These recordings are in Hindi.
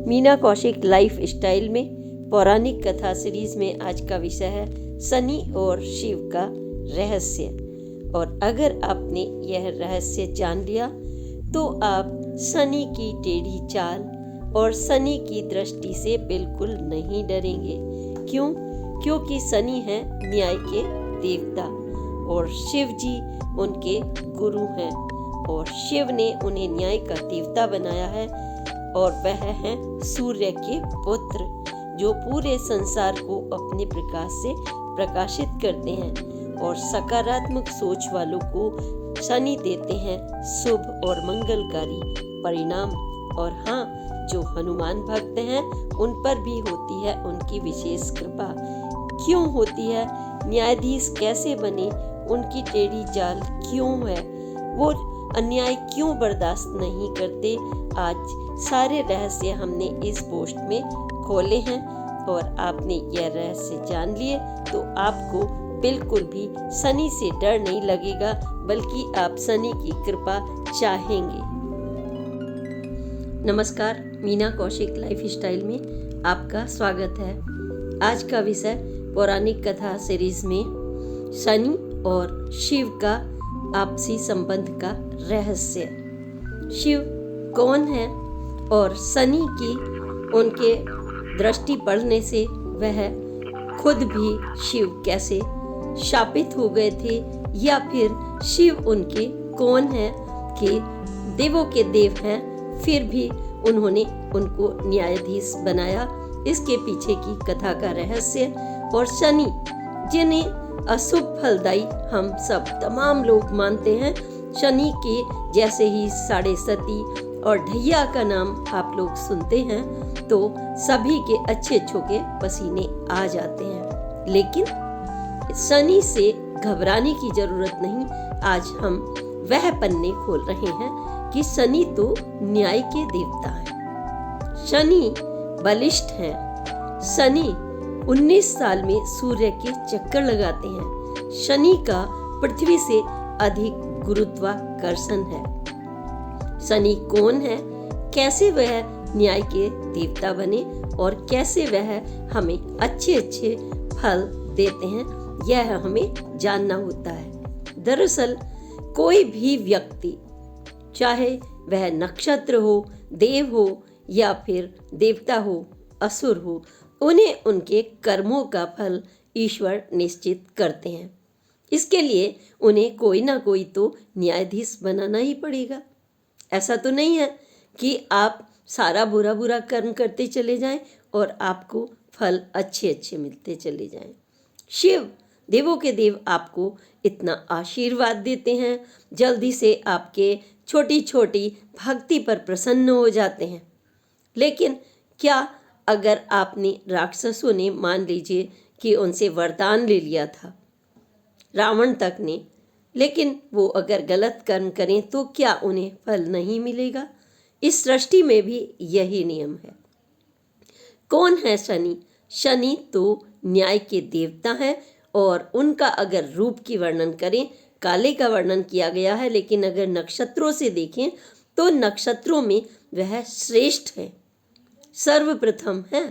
मीना कौशिक लाइफ स्टाइल में पौराणिक कथा सीरीज में आज का विषय है शनि और शिव का रहस्य। और अगर आपने यह रहस्य जान लिया तो आप शनि की टेढ़ी चाल और शनि की दृष्टि से बिल्कुल नहीं डरेंगे। क्यों? क्योंकि शनि है न्याय के देवता और शिव जी उनके गुरु हैं और शिव ने उन्हें न्याय का देवता बनाया है और वह है सूर्य के पुत्र जो पूरे संसार को अपने प्रकाश से प्रकाशित करते हैं और सकारात्मक सोच वालों को शनि देते हैं शुभ और मंगलकारी परिणाम। और हाँ, जो हनुमान भक्त हैं उन पर भी होती है उनकी विशेष कृपा। क्यों होती है? न्यायाधीश कैसे बने? उनकी टेढ़ी चाल क्यों है? वो अन्याय क्यों बर्दाश्त नहीं करते? आज सारे रहस्य हमने इस पोस्ट में खोले हैं और आपने यह रहस्य जान लिए तो आपको बिल्कुल भी शनि से डर नहीं लगेगा, बल्कि आप शनि की कृपा चाहेंगे। नमस्कार, मीना कौशिक लाइफ स्टाइल में आपका स्वागत है। आज का विषय पौराणिक कथा सीरीज में शनि और शिव का आपसी संबंध का रहस्य। शिव कौन है और शनि की उनके दृष्टि पड़ने से वह खुद भी शिव कैसे शापित हो गए थे, या फिर शिव उनके कौन है कि देवों के देव हैं फिर भी उन्होंने उनको न्यायाधीश बनाया। इसके पीछे की कथा का रहस्य। और शनि जिन्हें अशुभ फलदायी हम सब तमाम लोग मानते हैं, शनि के जैसे ही साढ़े सती और ढैया का नाम आप लोग सुनते हैं तो सभी के अच्छे छोके पसीने आ जाते हैं। लेकिन शनि से घबराने की जरूरत नहीं। आज हम वह पन्ने खोल रहे हैं कि शनि तो न्याय के देवता हैं। शनि बलिष्ठ हैं। शनि 19 साल में सूर्य के चक्कर लगाते हैं। शनि का पृथ्वी से अधिक गुरुत्वाकर्षण है। शनि कौन है? कैसे वह न्याय के देवता बने और कैसे वह हमें अच्छे अच्छे फल देते हैं, यह हमें जानना होता है। दरअसल कोई भी व्यक्ति, चाहे वह नक्षत्र हो, देव हो या फिर देवता हो, असुर हो, उन्हें उनके कर्मों का फल ईश्वर निश्चित करते हैं। इसके लिए उन्हें कोई ना कोई तो न्यायाधीश बनाना ही पड़ेगा। ऐसा तो नहीं है कि आप सारा बुरा बुरा कर्म करते चले जाएं और आपको फल अच्छे अच्छे मिलते चले जाएं। शिव देवों के देव आपको इतना आशीर्वाद देते हैं, जल्दी से आपके छोटी छोटी भक्ति पर प्रसन्न हो जाते हैं। लेकिन क्या अगर आपने राक्षसों ने, मान लीजिए कि उनसे वरदान ले लिया था, रावण तक ने, लेकिन वो अगर गलत कर्म करें तो क्या उन्हें फल नहीं मिलेगा? इस सृष्टि में भी यही नियम है। कौन है शनि? शनि तो न्याय के देवता हैं और उनका अगर रूप की वर्णन करें, काले का वर्णन किया गया है, लेकिन अगर नक्षत्रों से देखें तो नक्षत्रों में वह श्रेष्ठ है, सर्वप्रथम है,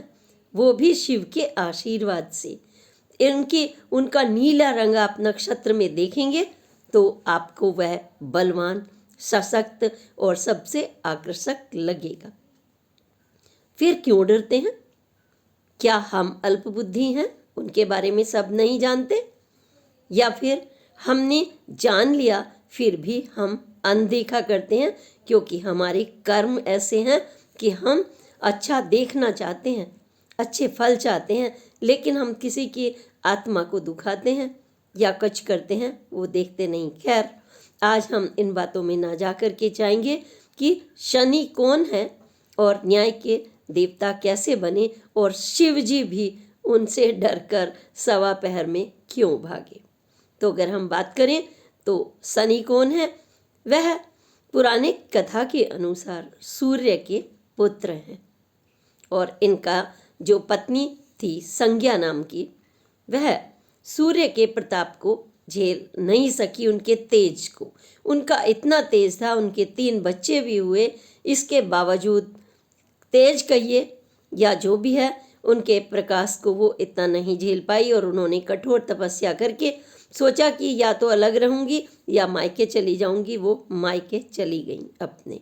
वो भी शिव के आशीर्वाद से। उनका नीला रंग आप नक्षत्र में देखेंगे तो आपको वह बलवान, सशक्त और सबसे आकर्षक लगेगा। फिर क्यों डरते हैं? क्या हम अल्पबुद्धि हैं, उनके बारे में सब नहीं जानते? या फिर हमने जान लिया फिर भी हम अनदेखा करते हैं क्योंकि हमारे कर्म ऐसे हैं कि हम अच्छा देखना चाहते हैं, अच्छे फल चाहते हैं, लेकिन हम किसी की आत्मा को दुखाते हैं या कुछ करते हैं वो देखते नहीं। खैर, आज हम इन बातों में ना जा कर के चाहेंगे कि शनि कौन है और न्याय के देवता कैसे बने और शिव जी भी उनसे डरकर सवा पहर में क्यों भागे। तो अगर हम बात करें तो शनि कौन है? वह पुराने कथा के अनुसार सूर्य के पुत्र हैं और इनका जो पत्नी थी संज्ञा नाम की, वह सूर्य के प्रताप को झेल नहीं सकी, उनके तेज को। उनका इतना तेज था, उनके 3 बच्चे भी हुए, इसके बावजूद तेज कहिए या जो भी है, उनके प्रकाश को वो इतना नहीं झेल पाई और उन्होंने कठोर तपस्या करके सोचा कि या तो अलग रहूंगी या मायके चली जाऊंगी। वो मायके चली गई। अपने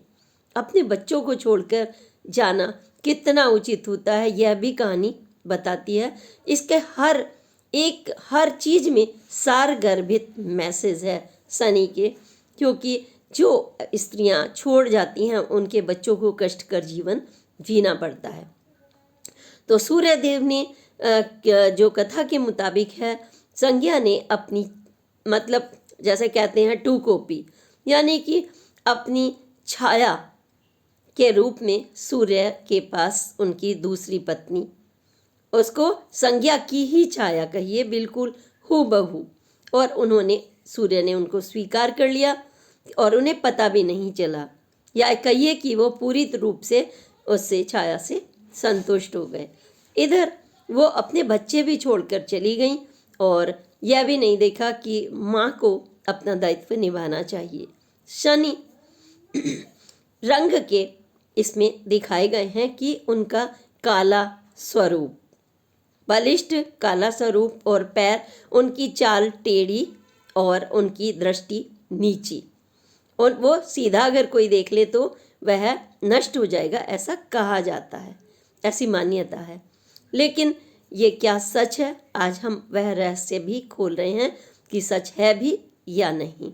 अपने बच्चों को छोड़कर जाना कितना उचित होता है, यह भी कहानी बताती है। इसके हर चीज में सारगर्भित मैसेज है सनी के, क्योंकि जो स्त्रियां छोड़ जाती हैं उनके बच्चों को कष्ट कर जीवन जीना पड़ता है। तो सूर्यदेव ने जो कथा के मुताबिक है, संज्ञा ने अपनी मतलब जैसे कहते हैं टू कॉपी, यानी कि अपनी छाया के रूप में सूर्य के पास उनकी दूसरी पत्नी, उसको संज्ञा की ही छाया कहिए, बिल्कुल हूबहू, और सूर्य ने उनको स्वीकार कर लिया और उन्हें पता भी नहीं चला, या कहिए कि वो पूरी रूप से उससे छाया से संतुष्ट हो गए। इधर वो अपने बच्चे भी छोड़कर चली गईं और यह भी नहीं देखा कि माँ को अपना दायित्व निभाना चाहिए। शनि रंग के इसमें दिखाए गए हैं कि उनका काला स्वरूप, बलिष्ठ काला स्वरूप, और पैर, उनकी चाल टेढ़ी और उनकी दृष्टि नीची, और वो सीधा अगर कोई देख ले तो वह नष्ट हो जाएगा, ऐसा कहा जाता है, ऐसी मान्यता है। लेकिन ये क्या सच है? आज हम वह रहस्य भी खोल रहे हैं कि सच है भी या नहीं।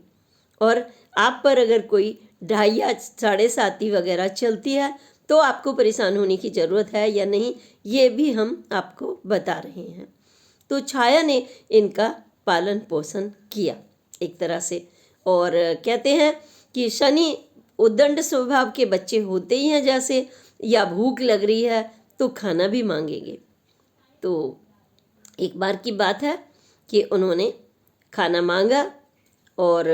और आप पर अगर कोई 2.5 या 7.5 वगैरह चलती है तो आपको परेशान होने की ज़रूरत है या नहीं, ये भी हम आपको बता रहे हैं। तो छाया ने इनका पालन पोषण किया एक तरह से, और कहते हैं कि शनि उद्दंड स्वभाव के बच्चे होते ही हैं, जैसे या भूख लग रही है तो खाना भी मांगेंगे। तो एक बार की बात है कि उन्होंने खाना मांगा और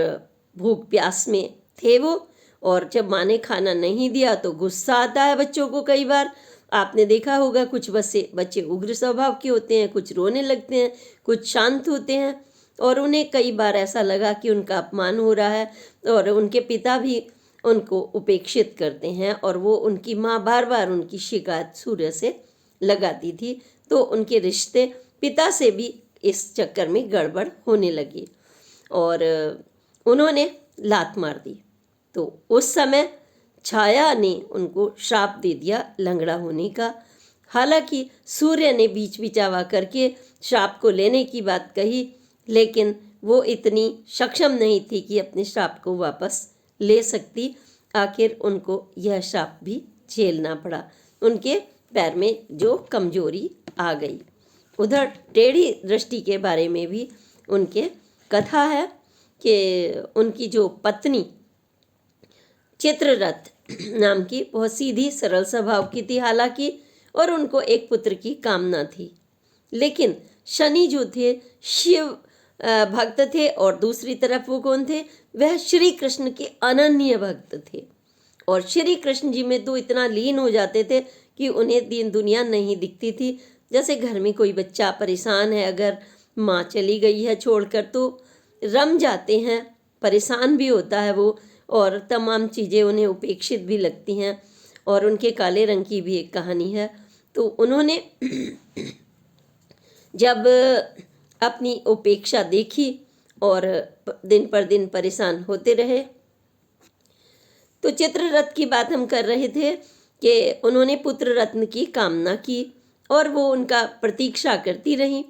भूख प्यास में थे वो, और जब माँ ने खाना नहीं दिया तो गुस्सा आता है बच्चों को। कई बार आपने देखा होगा, कुछ बच्चे उग्र स्वभाव के होते हैं, कुछ रोने लगते हैं, कुछ शांत होते हैं, और उन्हें कई बार ऐसा लगा कि उनका अपमान हो रहा है, और उनके पिता भी उनको उपेक्षित करते हैं, और वो उनकी माँ बार बार उनकी शिकायत सूर्य से लगाती थी, तो उनके रिश्ते पिता से भी इस चक्कर में गड़बड़ होने लगी और उन्होंने लात मार दी। तो उस समय छाया ने उनको श्राप दे दिया लंगड़ा होने का। हालांकि सूर्य ने बीच बिचावा करके श्राप को लेने की बात कही, लेकिन वो इतनी सक्षम नहीं थी कि अपने श्राप को वापस ले सकती। आखिर उनको यह श्राप भी झेलना पड़ा, उनके पैर में जो कमजोरी आ गई। उधर टेढ़ी दृष्टि के बारे में भी उनके कथा है कि उनकी जो पत्नी चित्ररथ नाम की बहुत सीधी सरल स्वभाव की थी हालांकि, और उनको एक पुत्र की कामना थी। लेकिन शनि जो थे शिव भक्त थे, और दूसरी तरफ वो कौन थे? वह श्री कृष्ण के अनन्य भक्त थे, और श्री कृष्ण जी में तो इतना लीन हो जाते थे कि उन्हें दीन दुनिया नहीं दिखती थी। जैसे घर में कोई बच्चा परेशान है, अगर माँ चली गई है छोड़कर, तो रम जाते हैं, परेशान भी होता है वो, और तमाम चीज़ें उन्हें उपेक्षित भी लगती हैं। और उनके काले रंग की भी एक कहानी है। तो उन्होंने जब अपनी उपेक्षा देखी और दिन पर दिन परेशान होते रहे, तो चित्ररथ की बात हम कर रहे थे कि उन्होंने पुत्र रत्न की कामना की और वो उनका प्रतीक्षा करती रही।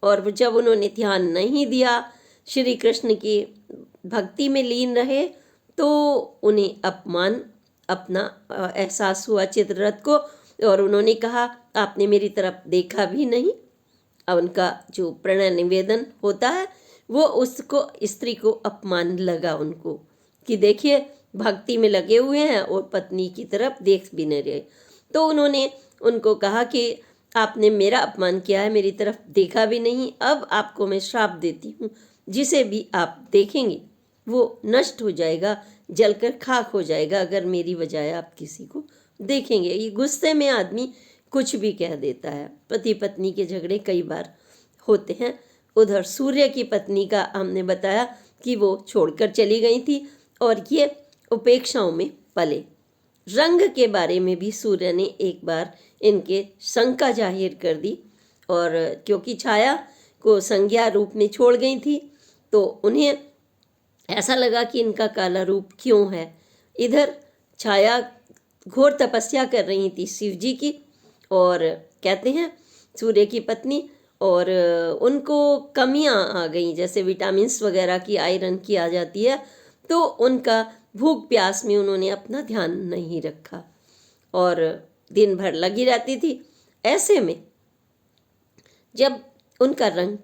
और जब उन्होंने ध्यान नहीं दिया, श्री कृष्ण की भक्ति में लीन रहे, तो उन्हें अपना एहसास हुआ चित्ररथ को, और उन्होंने कहा आपने मेरी तरफ देखा भी नहीं। अब उनका जो प्रणय निवेदन होता है वो उसको, स्त्री को अपमान लगा उनको कि देखिए भक्ति में लगे हुए हैं और पत्नी की तरफ देख भी नहीं रहे। तो उन्होंने उनको कहा कि आपने मेरा अपमान किया है, मेरी तरफ देखा भी नहीं, अब आपको मैं श्राप देती हूँ, जिसे भी आप देखेंगे वो नष्ट हो जाएगा, जलकर खाक हो जाएगा अगर मेरी बजाय आप किसी को देखेंगे। ये गुस्से में आदमी कुछ भी कह देता है। पति पत्नी के झगड़े कई बार होते हैं। उधर सूर्य की पत्नी का हमने बताया कि वो छोड़कर चली गई थी और ये उपेक्षाओं में पले। रंग के बारे में भी सूर्य ने एक बार इनके शंका जाहिर कर दी, और क्योंकि छाया को संज्ञा रूप में छोड़ गई थी तो उन्हें ऐसा लगा कि इनका काला रूप क्यों है। इधर छाया घोर तपस्या कर रही थी शिव जी की, और कहते हैं सूर्य की पत्नी, और उनको कमियां आ गई, जैसे विटामिन्स वगैरह की, आयरन की आ जाती है, तो उनका भूख प्यास में उन्होंने अपना ध्यान नहीं रखा और दिन भर लगी रहती थी। ऐसे में जब उनका रंग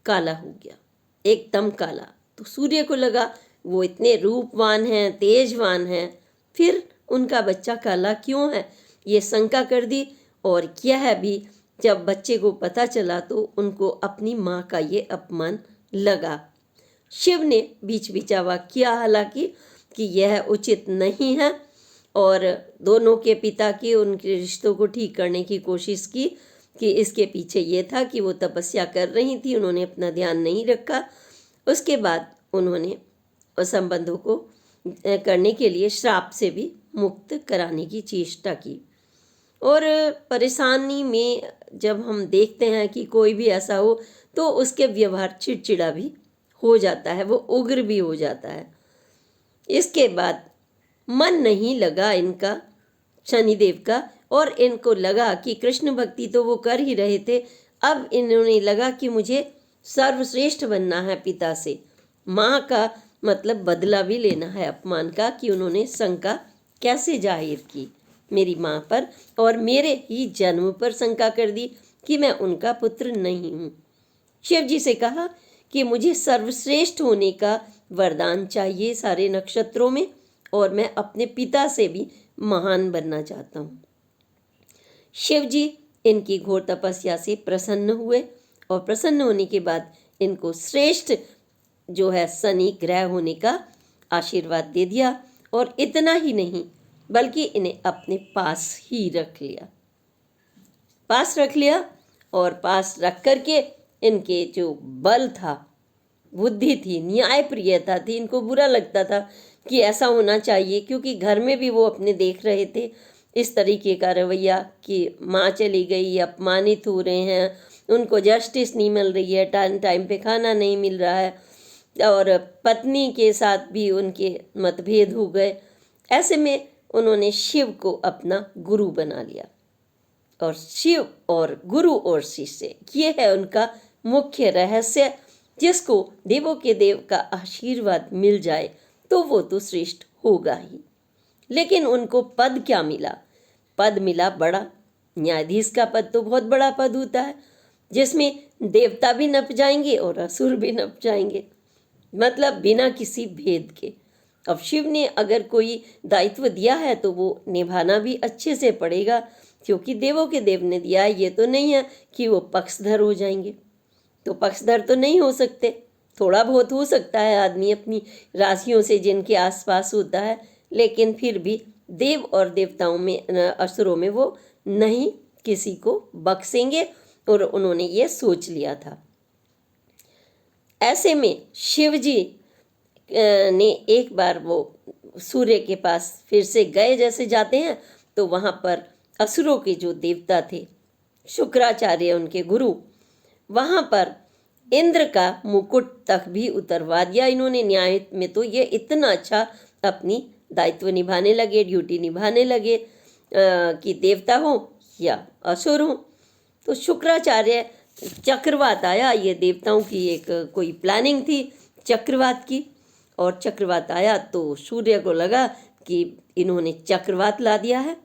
काला हो गया, एकदम काला, तो सूर्य को लगा वो इतने रूपवान हैं, तेजवान हैं, फिर उनका बच्चा काला क्यों है, ये शंका कर दी। और यह भी जब बच्चे को पता चला तो उनको अपनी माँ का ये अपमान लगा। शिव ने बीच बिचावा किया हालांकि कि यह उचित नहीं है, और दोनों के पिता की उनके रिश्तों को ठीक करने की कोशिश की कि इसके पीछे ये था कि वो तपस्या कर रही थी, उन्होंने अपना ध्यान नहीं रखा। उसके बाद उन्होंने संबंधों को करने के लिए श्राप से भी मुक्त कराने की चेष्टा की। और परेशानी में जब हम देखते हैं कि कोई भी ऐसा हो तो उसके व्यवहार चिड़चिड़ा भी हो जाता है, वो उग्र भी हो जाता है। इसके बाद मन नहीं लगा इनका शनिदेव का, और इनको लगा कि कृष्ण भक्ति तो वो कर ही रहे थे, अब इन्होंने लगा कि मुझे सर्वश्रेष्ठ बनना है पिता से, माँ का मतलब बदला भी लेना है अपमान का कि उन्होंने शंका कैसे जाहिर की मेरी माँ पर, और मेरे ही जन्म पर शंका कर दी कि मैं उनका पुत्र नहीं हूँ। शिव जी से कहा कि मुझे सर्वश्रेष्ठ होने का वरदान चाहिए सारे नक्षत्रों में, और मैं अपने पिता से भी महान बनना चाहता हूँ। शिव जी इनकी घोर तपस्या से प्रसन्न हुए, और प्रसन्न होने के बाद इनको श्रेष्ठ जो है शनि ग्रह होने का आशीर्वाद दे दिया, और इतना ही नहीं बल्कि इन्हें अपने पास ही रख लिया, और पास रख करके इनके जो बल था, बुद्धि थी, न्यायप्रियता थी, इनको बुरा लगता था कि ऐसा होना चाहिए, क्योंकि घर में भी वो अपने देख रहे थे इस तरीके का रवैया कि माँ चली गई, अपमानित हो रहे हैं, उनको जस्टिस नहीं मिल रही है, टाइम टाइम पे खाना नहीं मिल रहा है, और पत्नी के साथ भी उनके मतभेद हो गए। ऐसे में उन्होंने शिव को अपना गुरु बना लिया, और शिव और गुरु और शिष्य ये है उनका मुख्य रहस्य। जिसको देवों के देव का आशीर्वाद मिल जाए तो वो तो श्रेष्ठ होगा ही। लेकिन उनको पद क्या मिला? पद मिला बड़ा। न्यायाधीश का पद तो बहुत बड़ा पद होता है, जिसमें देवता भी नप जाएंगे और असुर भी नप जाएंगे, मतलब बिना किसी भेद के। अब शिव ने अगर कोई दायित्व दिया है तो वो निभाना भी अच्छे से पड़ेगा, क्योंकि देवों के देव ने दिया है। ये तो नहीं है कि वो पक्षधर हो जाएंगे, तो पक्षधर तो नहीं हो सकते। थोड़ा बहुत हो सकता है आदमी अपनी राशियों से जिनके आसपास होता है, लेकिन फिर भी देव और देवताओं में, असुरों में वो नहीं किसी को बख्शेंगे, और उन्होंने ये सोच लिया था। ऐसे में शिव जी ने एक बार वो सूर्य के पास फिर से गए, जैसे जाते हैं, तो वहाँ पर असुरों के जो देवता थे, शुक्राचार्य उनके गुरु, वहाँ पर इंद्र का मुकुट तक भी उतरवा दिया इन्होंने। न्याय में तो ये इतना अच्छा अपनी दायित्व निभाने लगे, ड्यूटी निभाने लगे कि देवता हो या असुर हो। तो शुक्राचार्य, चक्रवात आया, ये देवताओं की एक कोई प्लानिंग थी चक्रवात की, और चक्रवात आया तो सूर्य को लगा कि इन्होंने चक्रवात ला दिया है।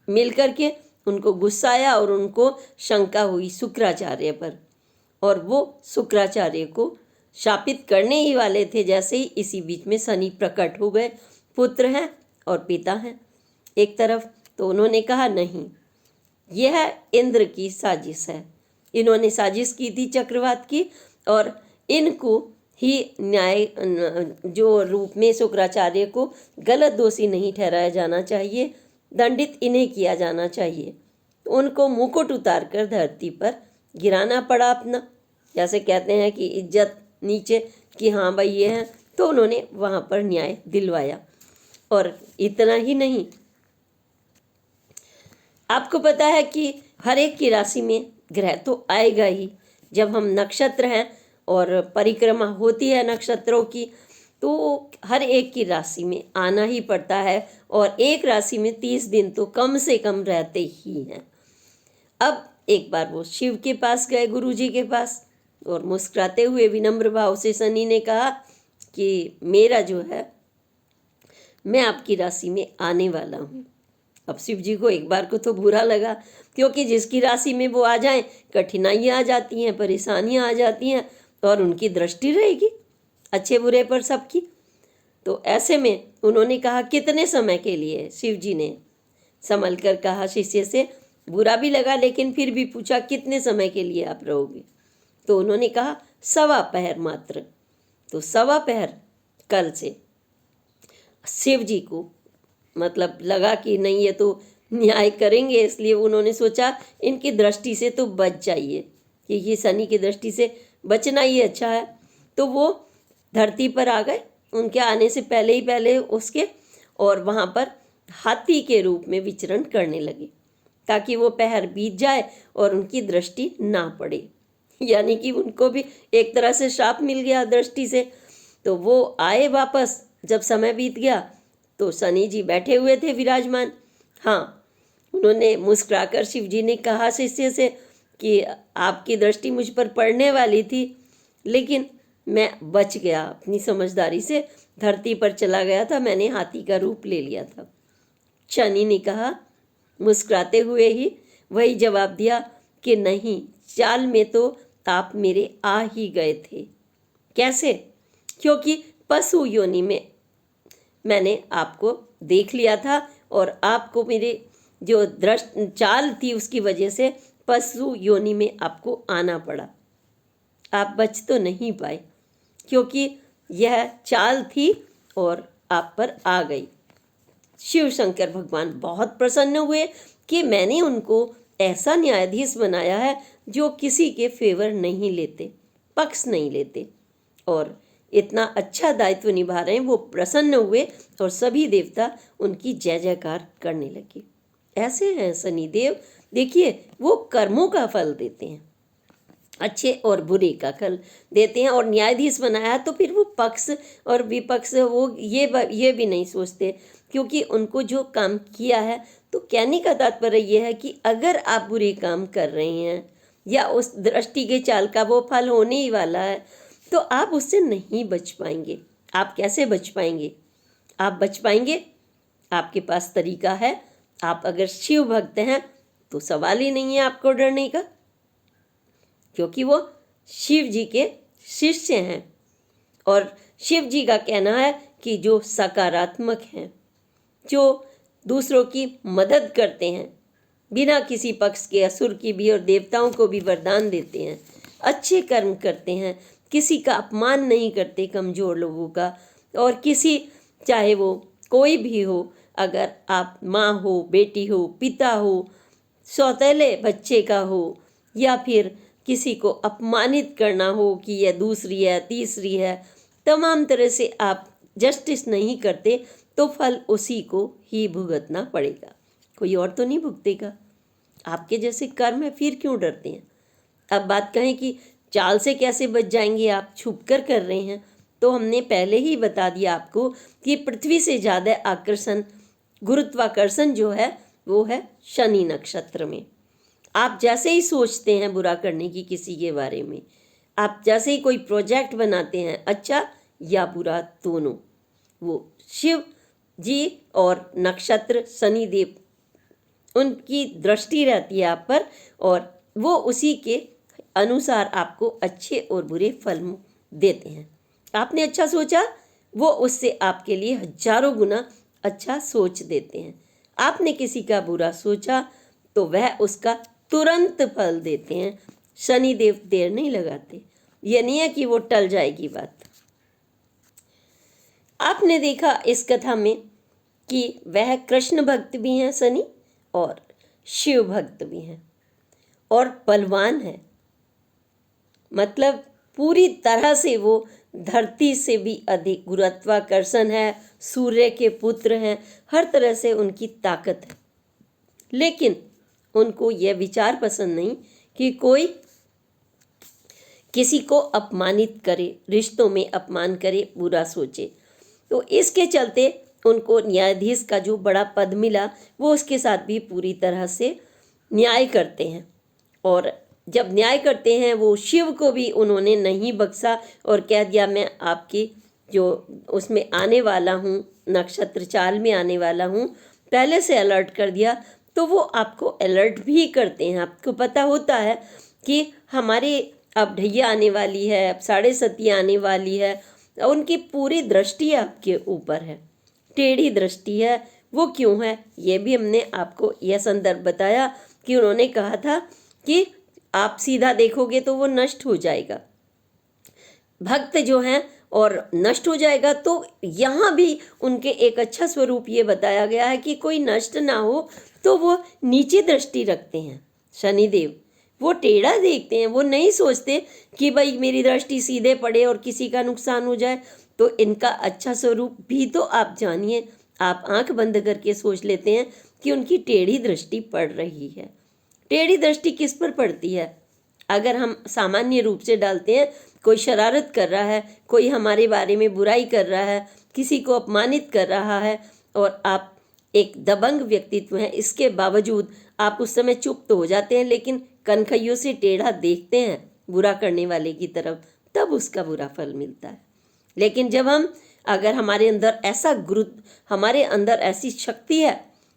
मिल करके उनको गुस्सा आया और उनको शंका हुई शुक्राचार्य पर, और वो शुक्राचार्य को शापित करने ही वाले थे। जैसे ही इसी बीच में शनि प्रकट हो गए, पुत्र हैं और पिता हैं एक तरफ, तो उन्होंने कहा नहीं, यह इंद्र की साजिश है। इन्होंने साजिश की थी चक्रवात की, और इनको ही न्याय जो रूप में शुक्राचार्य को गलत दोषी नहीं ठहराया जाना चाहिए, दंडित इन्हें किया जाना चाहिए। उनको मुकुट उतार कर धरती पर गिराना पड़ा अपना, जैसे कहते हैं कि इज्जत नीचे, कि हाँ भाई ये हैं, तो उन्होंने वहाँ पर न्याय दिलवाया। और इतना ही नहीं, आपको पता है कि हर एक की राशि में ग्रह तो आएगा ही। जब हम नक्षत्र हैं और परिक्रमा होती है नक्षत्रों की, तो हर एक की राशि में आना ही पड़ता है, और एक राशि में 30 दिन तो कम से कम रहते ही हैं। अब एक बार वो शिव के पास गए, गुरु जी के पास, और मुस्कुराते हुए विनम्र भाव से शनि ने कहा कि मेरा जो है, मैं आपकी राशि में आने वाला हूँ। अब शिव जी को एक बार को तो बुरा लगा, क्योंकि जिसकी राशि में वो आ जाएं कठिनाइयाँ आ जाती हैं, परेशानियाँ आ जाती हैं, और उनकी दृष्टि रहेगी अच्छे बुरे पर सबकी। तो ऐसे में उन्होंने कहा कितने समय के लिए? शिव जी ने संभल कर कहा शिष्य से, बुरा भी लगा लेकिन फिर भी पूछा कितने समय के लिए आप रहोगे? तो उन्होंने कहा 1.25 पहर मात्र। तो 1.25 पहर कल से शिव जी को मतलब लगा कि नहीं, ये तो न्याय करेंगे, इसलिए उन्होंने सोचा इनकी दृष्टि से तो बच जाइए, कि ये शनि की दृष्टि से बचना ही अच्छा है। तो वो धरती पर आ गए उनके आने से पहले ही पहले उसके, और वहाँ पर हाथी के रूप में विचरण करने लगे, ताकि वो पहर बीत जाए और उनकी दृष्टि ना पड़े। यानी कि उनको भी एक तरह से श्राप मिल गया दृष्टि से। तो वो आए वापस, जब समय बीत गया तो शनि जी बैठे हुए थे विराजमान। हाँ, उन्होंने मुस्कुराकर शिव जी ने कहा शिष्य से कि आपकी दृष्टि मुझ पर पड़ने वाली थी, लेकिन मैं बच गया, अपनी समझदारी से धरती पर चला गया था, मैंने हाथी का रूप ले लिया था। शनि ने कहा मुस्कुराते हुए ही वही जवाब दिया कि नहीं, चाल में तो आप मेरे आ ही गए थे। कैसे? क्योंकि पशु योनि में मैंने आपको देख लिया था, और आपको मेरे जो चाल थी उसकी वजह से पशु योनि में आपको आना पड़ा। आप बच तो नहीं पाए, क्योंकि यह चाल थी और आप पर आ गई। शिव शंकर भगवान बहुत प्रसन्न हुए कि मैंने उनको ऐसा न्यायाधीश बनाया है जो किसी के फेवर नहीं लेते, पक्ष नहीं लेते, और इतना अच्छा दायित्व निभा रहे हैं। वो प्रसन्न हुए और सभी देवता उनकी जय जयकार करने लगे। ऐसे हैं शनिदेव, देखिए वो कर्मों का फल देते हैं, अच्छे और बुरे का फल देते हैं। और न्यायाधीश बनाया तो फिर वो पक्ष और विपक्ष वो ये भी नहीं सोचते, क्योंकि उनको जो काम किया है। तो कहने का तात्पर्य यह है कि अगर आप बुरे काम कर रहे हैं या उस दृष्टि के चाल का वो फल होने ही वाला है, तो आप उससे नहीं बच पाएंगे। आप कैसे बच पाएंगे? आप बच पाएंगे, आपके पास तरीका है। आप अगर शिव भक्त हैं तो सवाल ही नहीं है आपको डरने का, क्योंकि वो शिव जी के शिष्य हैं। और शिव जी का कहना है कि जो सकारात्मक हैं, जो दूसरों की मदद करते हैं, बिना किसी पक्ष के, असुर की भी और देवताओं को भी वरदान देते हैं, अच्छे कर्म करते हैं, किसी का अपमान नहीं करते, कमज़ोर लोगों का, और किसी चाहे वो कोई भी हो, अगर आप माँ हो, बेटी हो, पिता हो, सौतेले बच्चे का हो, या फिर किसी को अपमानित करना हो कि यह दूसरी है, तीसरी है, तमाम तरह से आप जस्टिस नहीं करते, तो फल उसी को ही भुगतना पड़ेगा, कोई और तो नहीं भुगतेगा। आपके जैसे कर्म है, फिर क्यों डरते हैं? अब बात कहें कि चाल से कैसे बच जाएंगे, आप छुप कर रहे हैं, तो हमने पहले ही बता दिया आपको कि पृथ्वी से ज़्यादा आकर्षण, गुरुत्वाकर्षण जो है वो है शनि नक्षत्र में। आप जैसे ही सोचते हैं बुरा करने की किसी के बारे में, आप जैसे ही कोई प्रोजेक्ट बनाते हैं, अच्छा या बुरा दोनों, वो शिव जी और नक्षत्र शनिदेव उनकी दृष्टि रहती है आप पर, और वो उसी के अनुसार आपको अच्छे और बुरे फल देते हैं। आपने अच्छा सोचा, वो उससे आपके लिए हजारों गुना अच्छा सोच देते हैं। आपने किसी का बुरा सोचा तो वह उसका तुरंत फल देते हैं। शनिदेव देर नहीं लगाते, ये नहीं है कि वो टल जाएगी बात। आपने देखा इस कथा में कि वह कृष्ण भक्त भी हैं शनि, और शिव भक्त भी हैं, और बलवान है। मतलब पूरी तरह से वो धरती से भी अधिक गुरुत्वाकर्षण है, सूर्य के पुत्र हैं, हर तरह से उनकी ताकत है। लेकिन उनको यह विचार पसंद नहीं कि कोई किसी को अपमानित करे, रिश्तों में अपमान करे, बुरा सोचे। तो इसके चलते उनको न्यायाधीश का जो बड़ा पद मिला वो उसके साथ भी पूरी तरह से न्याय करते हैं। और जब न्याय करते हैं वो शिव को भी उन्होंने नहीं बख्शा और कह दिया मैं आपकी जो उसमें आने वाला हूँ, नक्षत्र चाल में आने वाला हूँ, पहले से अलर्ट कर दिया। तो वो आपको अलर्ट भी करते हैं। आपको पता होता है कि हमारे अब ढैया आने वाली है, अब साढ़े सती आने वाली है, उनकी पूरी दृष्टि आपके ऊपर है, टेढ़ी दृष्टि है। वो क्यों है ये भी हमने आपको यह संदर्भ बताया कि उन्होंने कहा था कि आप सीधा देखोगे तो वो नष्ट हो जाएगा, भक्त जो हैं और नष्ट हो जाएगा। तो यहाँ भी उनके एक अच्छा स्वरूप ये बताया गया है कि कोई नष्ट ना हो तो वो नीचे दृष्टि रखते हैं। शनिदेव वो टेढ़ा देखते हैं, वो नहीं सोचते कि भाई मेरी दृष्टि सीधे पड़े और किसी का नुकसान हो जाए। तो इनका अच्छा स्वरूप भी तो आप जानिए। आप आंख बंद करके सोच लेते हैं कि उनकी टेढ़ी दृष्टि पड़ रही है। टेढ़ी दृष्टि किस पर पड़ती है? अगर हम सामान्य रूप से डालते हैं, कोई शरारत कर रहा है, कोई हमारे बारे में बुराई कर रहा है, किसी को अपमानित कर रहा है और आप एक दबंग व्यक्तित्व हैं, इसके बावजूद आप उस समय चुप तो हो जाते हैं, लेकिन कनखैयों से टेढ़ा देखते हैं बुरा करने वाले की तरफ, तब उसका बुरा फल मिलता है। लेकिन जब हम अगर हमारे अंदर हमारे अंदर ऐसी शक्ति है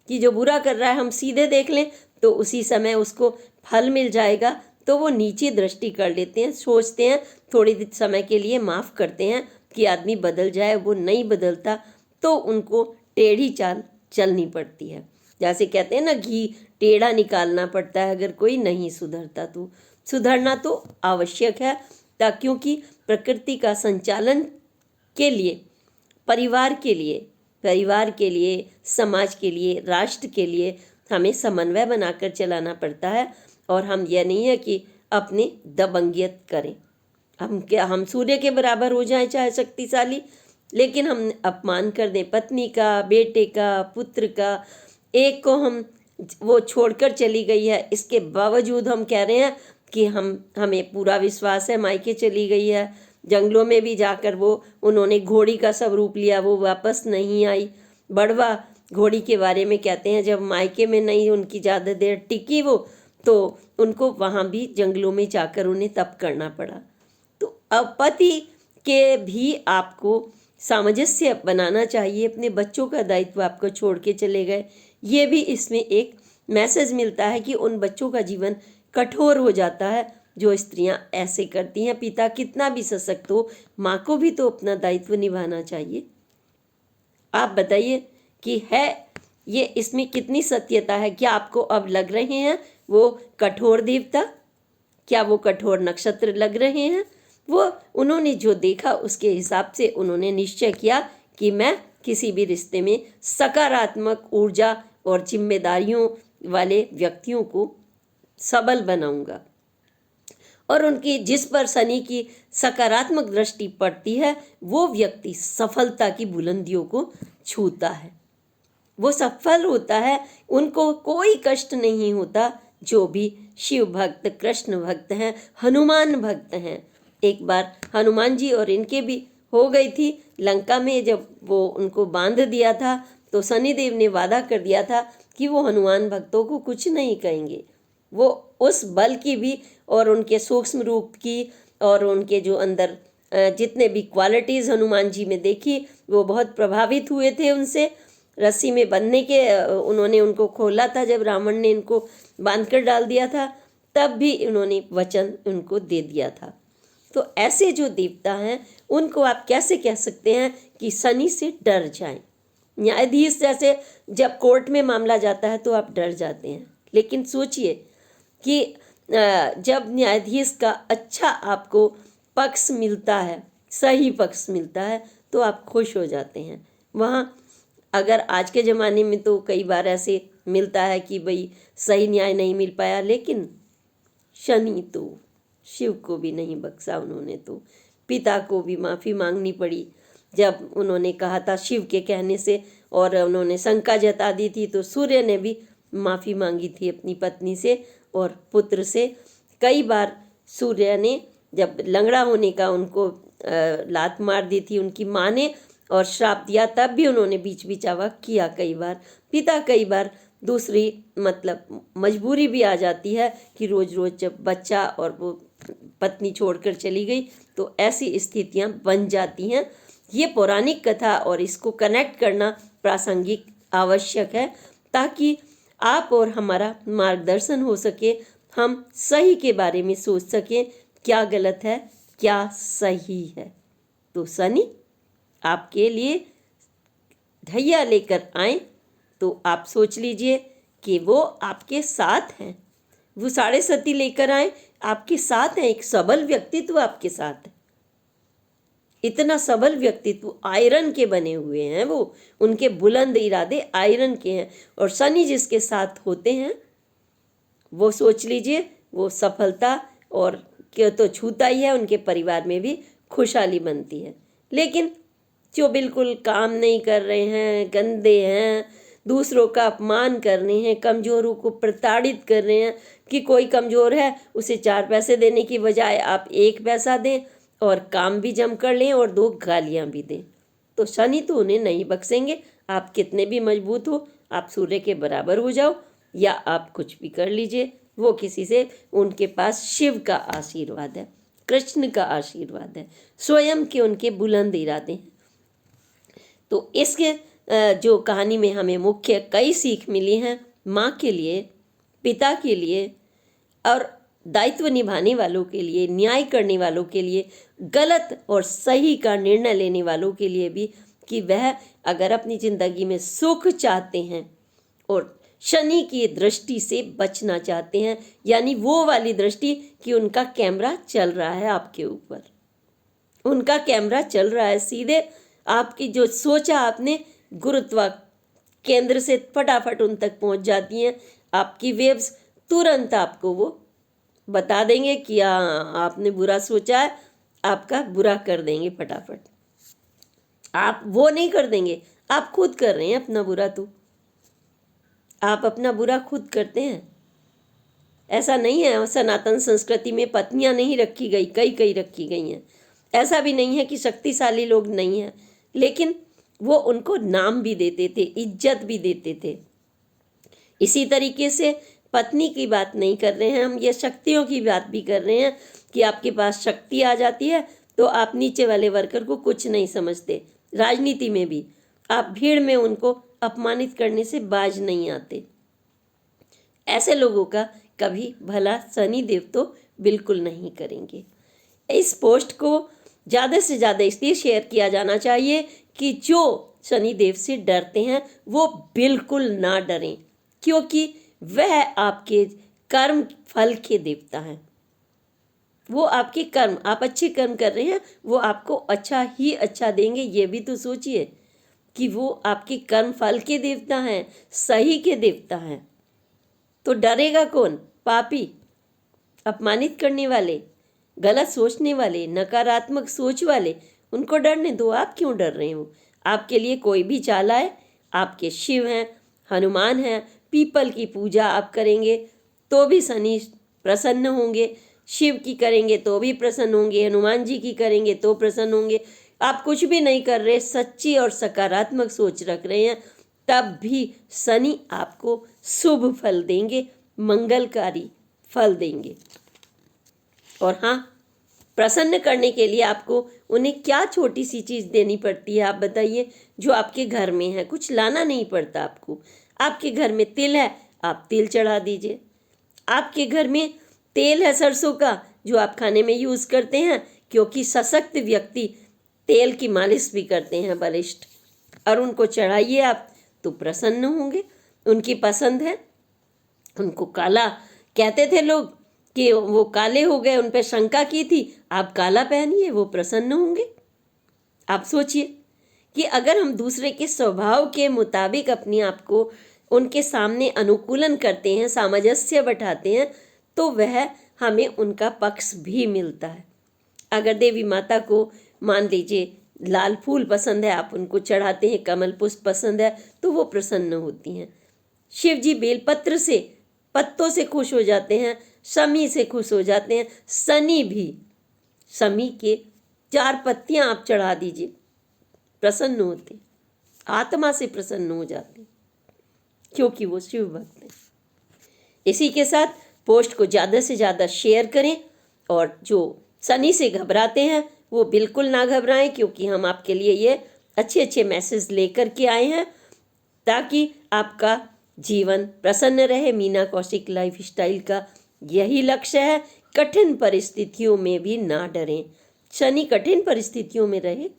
कि जो बुरा कर रहा है हम सीधे देख लें तो उसी समय उसको फल मिल जाएगा। तो वो नीचे दृष्टि कर लेते हैं, सोचते हैं, थोड़ी समय के लिए माफ़ करते हैं कि आदमी बदल जाए, वो नहीं बदलता तो उनको टेढ़ी चाल चलनी पड़ती है। जैसे कहते हैं ना, घी टेढ़ा निकालना पड़ता है अगर कोई नहीं सुधरता। तो सुधरना तो आवश्यक है, क्योंकि प्रकृति का संचालन के लिए, परिवार के लिए, समाज के लिए, राष्ट्र के लिए हमें समन्वय बनाकर चलाना पड़ता है। और हम यह नहीं है कि अपनी दबंगियत करें, हम सूर्य के बराबर हो जाएं चाहे शक्तिशाली, लेकिन हम अपमान कर दें पत्नी का, बेटे का, पुत्र का, एक को वो छोड़कर चली गई है, इसके बावजूद हम कह रहे हैं कि हमें पूरा विश्वास है, मायके चली गई है, जंगलों में भी जाकर उन्होंने घोड़ी का सब रूप लिया, वो वापस नहीं आई। बड़वा घोड़ी के बारे में कहते हैं जब मायके में नहीं उनकी ज़्यादा देर टिकी वो, तो उनको वहाँ भी जंगलों में जाकर उन्हें तप करना पड़ा। तो अब पति के भी आपको सामंजस्य बनाना चाहिए। अपने बच्चों का दायित्व आपको छोड़ के चले गए, ये भी इसमें एक मैसेज मिलता है कि उन बच्चों का जीवन कठोर हो जाता है जो स्त्रियां ऐसे करती हैं। पिता कितना भी सशक्त हो, माँ को भी तो अपना दायित्व निभाना चाहिए। आप बताइए कि है ये इसमें कितनी सत्यता है? क्या आपको अब लग रहे हैं वो कठोर देवता? क्या वो कठोर नक्षत्र लग रहे हैं? वो उन्होंने जो देखा उसके हिसाब से उन्होंने निश्चय किया कि मैं किसी भी रिश्ते में सकारात्मक ऊर्जा और जिम्मेदारियों वाले व्यक्तियों को सबल बनाऊंगा। और उनकी जिस पर शनि की सकारात्मक दृष्टि पड़ती है वो व्यक्ति सफलता की बुलंदियों को छूता है, वो सफल होता है, उनको कोई कष्ट नहीं होता। जो भी शिव भक्त, कृष्ण भक्त हैं, हनुमान भक्त हैं, एक बार हनुमान जी और इनके भी हो गई थी लंका में, जब वो उनको बांध दिया था तो शनिदेव ने वादा कर दिया था कि वो हनुमान भक्तों को कुछ नहीं कहेंगे। वो उस बल की भी और उनके सूक्ष्म रूप की और उनके जो अंदर जितने भी क्वालिटीज़ हनुमान जी में देखी, वो बहुत प्रभावित हुए थे उनसे। रस्सी में बंधने के उन्होंने उनको खोला था जब रावण ने इनको बांध कर डाल दिया था, तब भी उन्होंने वचन उनको दे दिया था। तो ऐसे जो देवता हैं उनको आप कैसे कह सकते हैं कि शनि से डर जाएं? न्यायाधीश जैसे जब कोर्ट में मामला जाता है तो आप डर जाते हैं, लेकिन सोचिए कि जब न्यायाधीश का अच्छा आपको पक्ष मिलता है, सही पक्ष मिलता है, तो आप खुश हो जाते हैं। वहाँ अगर आज के ज़माने में तो कई बार ऐसे मिलता है कि भाई सही न्याय नहीं मिल पाया, लेकिन शिव को भी नहीं बख्शा उन्होंने, तो पिता को भी माफ़ी मांगनी पड़ी। जब उन्होंने कहा था शिव के कहने से और उन्होंने शंका जता दी थी, तो सूर्य ने भी माफ़ी मांगी थी अपनी पत्नी से और पुत्र से। कई बार सूर्य ने जब लंगड़ा होने का उनको लात मार दी थी उनकी माँ ने और श्राप दिया, तब भी उन्होंने बीच बिचावा किया कई बार। पिता कई बार दूसरी मतलब मजबूरी भी आ जाती है कि रोज़ रोज़ जब बच्चा और वो पत्नी छोड़कर चली गई तो ऐसी स्थितियां बन जाती हैं। ये पौराणिक कथा और इसको कनेक्ट करना प्रासंगिक आवश्यक है ताकि आप और हमारा मार्गदर्शन हो सके, हम सही के बारे में सोच सकें, क्या गलत है क्या सही है। तो शनि आपके लिए ढैया लेकर आए तो आप सोच लीजिए कि वो आपके साथ हैं, वो 7.5 लेकर आए आपके साथ हैं, एक सबल व्यक्तित्व आपके साथ है। इतना सबल व्यक्तित्व आयरन के बने हुए हैं वो, उनके बुलंद इरादे आयरन के हैं। और शनि जिसके साथ होते हैं वो सोच लीजिए वो सफलता और क्या तो छूता ही है, उनके परिवार में भी खुशहाली बनती है। लेकिन जो बिल्कुल काम नहीं कर रहे हैं, गंदे हैं, दूसरों का अपमान कर रहे हैं, कमज़ोरों को प्रताड़ित कर रहे हैं कि कोई कमज़ोर है उसे 4 पैसे देने की बजाय आप 1 पैसा दें और काम भी जम कर लें और 2 गालियां भी दें, तो शनि तो उन्हें नहीं बख्शेंगे। आप कितने भी मजबूत हो, आप सूर्य के बराबर हो जाओ या आप कुछ भी कर लीजिए, वो किसी से, उनके पास शिव का आशीर्वाद है, कृष्ण का आशीर्वाद है, स्वयं के उनके बुलंद इरादे हैं। तो इसके जो कहानी में हमें मुख्य कई सीख मिली हैं, माँ के लिए, पिता के लिए और दायित्व निभाने वालों के लिए, न्याय करने वालों के लिए, गलत और सही का निर्णय लेने वालों के लिए भी, कि वह अगर अपनी ज़िंदगी में सुख चाहते हैं और शनि की दृष्टि से बचना चाहते हैं, यानी वो वाली दृष्टि कि उनका कैमरा चल रहा है आपके ऊपर, उनका कैमरा चल रहा है सीधे आपकी जो सोचा आपने गुरुत्वा केंद्र से फटाफट उन तक पहुंच जाती हैं। आपकी वेव्स तुरंत आपको वो बता देंगे कि आपने बुरा सोचा है, आपका बुरा कर देंगे फटाफट। आप वो नहीं कर देंगे, आप खुद कर रहे हैं अपना बुरा, तो आप अपना बुरा खुद करते हैं। ऐसा नहीं है सनातन संस्कृति में पत्नियां नहीं रखी गई, कई रखी गई हैं। ऐसा भी नहीं है कि शक्तिशाली लोग नहीं हैं, लेकिन वो उनको नाम भी देते थे, इज्जत भी देते थे। इसी तरीके से पत्नी की बात नहीं कर रहे हैं हम, ये शक्तियों की बात भी कर रहे हैं कि आपके पास शक्ति आ जाती है तो आप नीचे वाले वर्कर को कुछ नहीं समझते। राजनीति में भी आप भीड़ में उनको अपमानित करने से बाज नहीं आते। ऐसे लोगों का कभी भला शनि देव तो बिल्कुल नहीं करेंगे। इस पोस्ट को ज़्यादा से ज़्यादा इसलिए शेयर किया जाना चाहिए कि जो शनि देव से डरते हैं वो बिल्कुल ना डरें, क्योंकि वह आपके कर्म फल के देवता हैं। वो आपके कर्म, आप अच्छे कर्म कर रहे हैं, वो आपको अच्छा ही अच्छा देंगे। ये भी तो सोचिए कि वो आपके कर्म फल के देवता हैं, सही के देवता हैं। तो डरेगा कौन? पापी, अपमानित करने वाले, गलत सोचने वाले, नकारात्मक सोच वाले, उनको डरने दो। आप क्यों डर रहे हो? आपके लिए कोई भी चाल आए, आपके शिव हैं, हनुमान हैं, पीपल की पूजा आप करेंगे तो भी शनि प्रसन्न होंगे, शिव की करेंगे तो भी प्रसन्न होंगे, हनुमान जी की करेंगे तो प्रसन्न होंगे। आप कुछ भी नहीं कर रहे, सच्ची और सकारात्मक सोच रख रहे हैं, तब भी शनि आपको शुभ फल देंगे, मंगलकारी फल देंगे। और हाँ, प्रसन्न करने के लिए आपको उन्हें क्या छोटी सी चीज़ देनी पड़ती है आप बताइए, जो आपके घर में है। कुछ लाना नहीं पड़ता आपको। आपके घर में तिल है, आप तिल चढ़ा दीजिए। आपके घर में तेल है सरसों का, जो आप खाने में यूज़ करते हैं, क्योंकि सशक्त व्यक्ति तेल की मालिश भी करते हैं बलिष्ठ, और उनको चढ़ाइए आप तो प्रसन्न होंगे। उनकी पसंद है। उनको काला कहते थे लोग कि वो काले हो गए, उन पर शंका की थी, आप काला पहनिए, वो प्रसन्न होंगे। आप सोचिए कि अगर हम दूसरे के स्वभाव के मुताबिक अपने आप को उनके सामने अनुकूलन करते हैं, सामंजस्य बैठाते हैं, तो वह हमें उनका पक्ष भी मिलता है। अगर देवी माता को मान लीजिए लाल फूल पसंद है, आप उनको चढ़ाते हैं, कमल पुष्प पसंद है, तो वो प्रसन्न होती हैं। शिव जी बेलपत्र से, पत्तों से खुश हो जाते हैं, शमी से खुश हो जाते हैं, शनि भी, शमी के 4 पत्तियां आप चढ़ा दीजिए, प्रसन्न होते, आत्मा से प्रसन्न हो जाते, क्योंकि वो शिव भक्त हैं। इसी के साथ पोस्ट को ज़्यादा से ज़्यादा शेयर करें, और जो शनि से घबराते हैं वो बिल्कुल ना घबराएं, क्योंकि हम आपके लिए ये अच्छे अच्छे मैसेज लेकर के आए हैं ताकि आपका जीवन प्रसन्न रहे। मीना कौशिक लाइफ स्टाइल का यही लक्ष्य है। कठिन परिस्थितियों में भी ना डरें। शनि कठिन परिस्थितियों में रहे,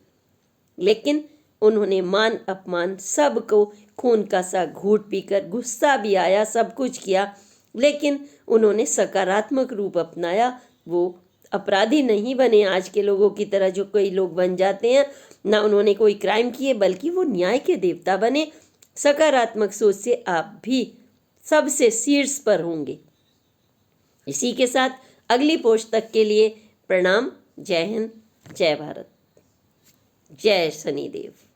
लेकिन उन्होंने मान अपमान सबको खून का सा घूंट पीकर, गुस्सा भी आया, सब कुछ किया, लेकिन उन्होंने सकारात्मक रूप अपनाया। वो अपराधी नहीं बने आज के लोगों की तरह जो कई लोग बन जाते हैं, ना उन्होंने कोई क्राइम किए, बल्कि वो न्याय के देवता बने। सकारात्मक सोच से आप भी सबसे शीर्ष पर होंगे। इसी के साथ अगली पोस्ट तक के लिए प्रणाम। जय हिंद, जय भारत, जय शनिदेव।